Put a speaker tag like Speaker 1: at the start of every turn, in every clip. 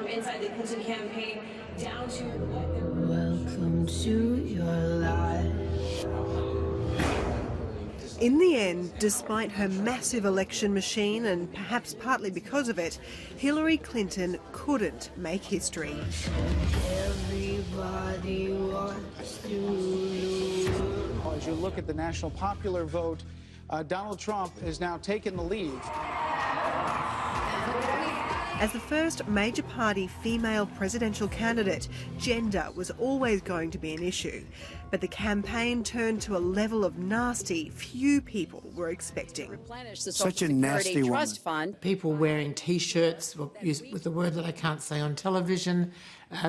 Speaker 1: from inside the Clinton campaign down to what the...
Speaker 2: Welcome to your life.
Speaker 3: In the end, despite her massive election machine, and perhaps partly because of it, Hillary Clinton couldn't make history.
Speaker 2: Everybody wants to lose.
Speaker 4: As you look at the national popular vote, Donald Trump has now taken the lead.
Speaker 3: As the first major party female presidential candidate, gender was always going to be an issue. But the campaign turned to a level of nasty few people were expecting.
Speaker 5: Such a nasty trust fund.
Speaker 6: People wearing T-shirts with a word that I can't say on television.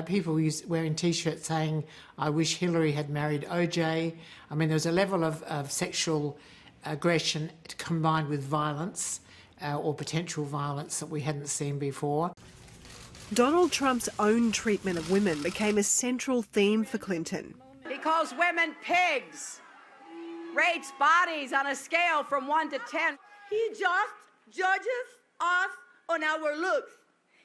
Speaker 6: People wearing T-shirts saying, "I wish Hillary had married OJ." I mean, there was a level of sexual aggression combined with violence. Or potential violence that we hadn't seen before.
Speaker 3: Donald Trump's own treatment of women became a central theme for Clinton.
Speaker 5: He calls women pigs, rates bodies on a scale from 1 to 10.
Speaker 7: He just judges us on our looks.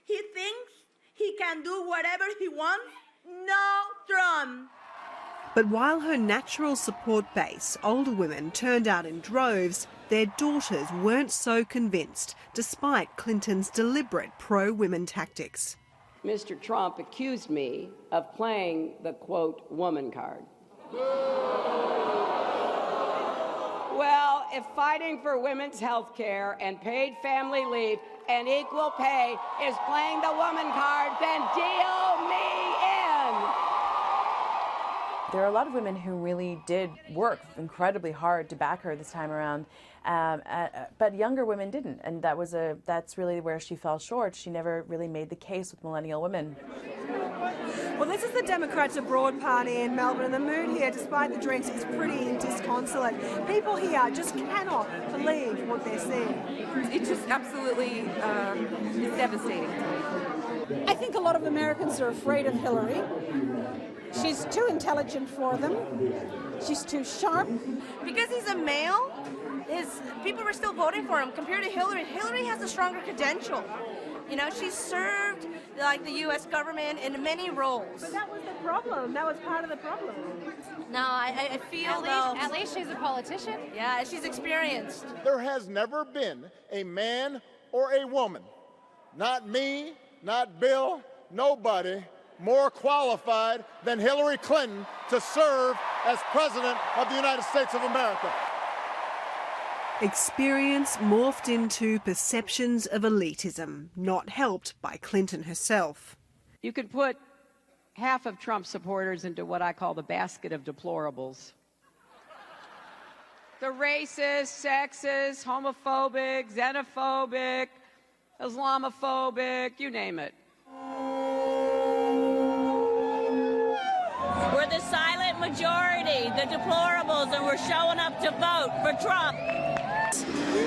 Speaker 7: He thinks he can do whatever he wants. No, Trump.
Speaker 3: But while her natural support base, older women, turned out in droves, their daughters weren't so convinced, despite Clinton's deliberate pro-women tactics.
Speaker 5: Mr. Trump accused me of playing the, quote, woman card. Well, if fighting for women's health care and paid family leave and equal pay is playing the woman card, then deal me in.
Speaker 8: There are a lot of women who really did work incredibly hard to back her this time around, but younger women didn't, and that's really where she fell short. She never really made the case with millennial women.
Speaker 9: Well, this is the Democrats Abroad party in Melbourne, and the mood here, despite the drinks, is pretty disconsolate. People here just cannot believe what they're seeing.
Speaker 10: It just absolutely is devastating.
Speaker 11: I think a lot of Americans are afraid of Hillary. She's too intelligent for them. She's too sharp.
Speaker 12: Because he's a male, people were still voting for him compared to Hillary. Hillary has a stronger credential. You know, she's served like the U.S. government in many roles.
Speaker 9: But that was the problem. That was part of the problem.
Speaker 12: No, I feel
Speaker 13: at least she's a politician.
Speaker 12: Yeah, she's experienced.
Speaker 14: There has never been a man or a woman, not me, not Bill, nobody, more qualified than Hillary Clinton to serve as President of the United States of America.
Speaker 3: Experience morphed into perceptions of elitism, not helped by Clinton herself.
Speaker 5: You could put half of Trump supporters into what I call the basket of deplorables. The racist, sexist, homophobic, xenophobic, Islamophobic, you name it.
Speaker 15: We're the silent majority, the deplorables, and we're showing up to vote for Trump.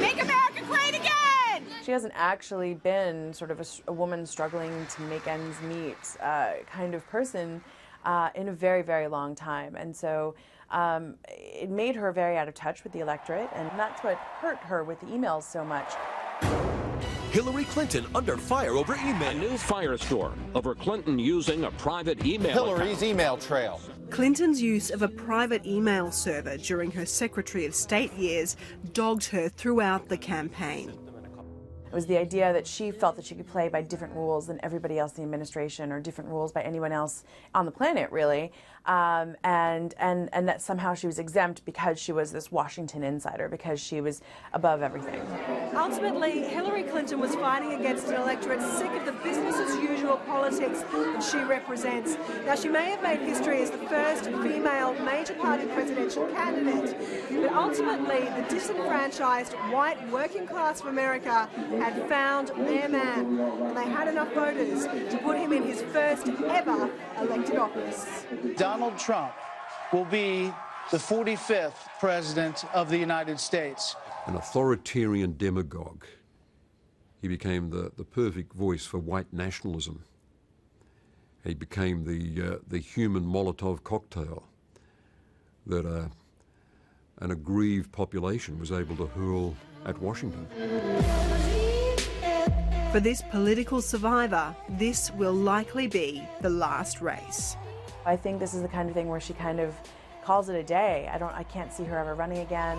Speaker 12: Make America great again!
Speaker 8: She hasn't actually been sort of a woman struggling to make ends meet kind of person in a very, very long time. And so it made her very out of touch with the electorate, and that's what hurt her with the emails so much.
Speaker 16: Hillary Clinton under fire over email.
Speaker 17: A new firestorm over Clinton using a private email
Speaker 18: Hillary's
Speaker 17: account.
Speaker 18: email trail.
Speaker 3: Clinton's use of a private email server during her Secretary of State years dogged her throughout the campaign.
Speaker 8: It was the idea that she felt that she could play by different rules than everybody else in the administration, or different rules by anyone else on the planet, really, and that somehow she was exempt because she was this Washington insider, because she was above everything.
Speaker 9: Ultimately, Hillary Clinton was fighting against an electorate sick of the business-as-usual politics that she represents. Now, she may have made history as the first female major party presidential candidate, but ultimately, the disenfranchised white working class of America had found their man, and they had enough voters to put him in his first ever elected office.
Speaker 4: Donald Trump will be the 45th President of the United States.
Speaker 19: An authoritarian demagogue. He became the perfect voice for white nationalism. He became the human Molotov cocktail that an aggrieved population was able to hurl at Washington.
Speaker 3: For this political survivor, this will likely be the last race.
Speaker 8: I think this is the kind of thing where she kind of calls it a day. I can't see her ever running again.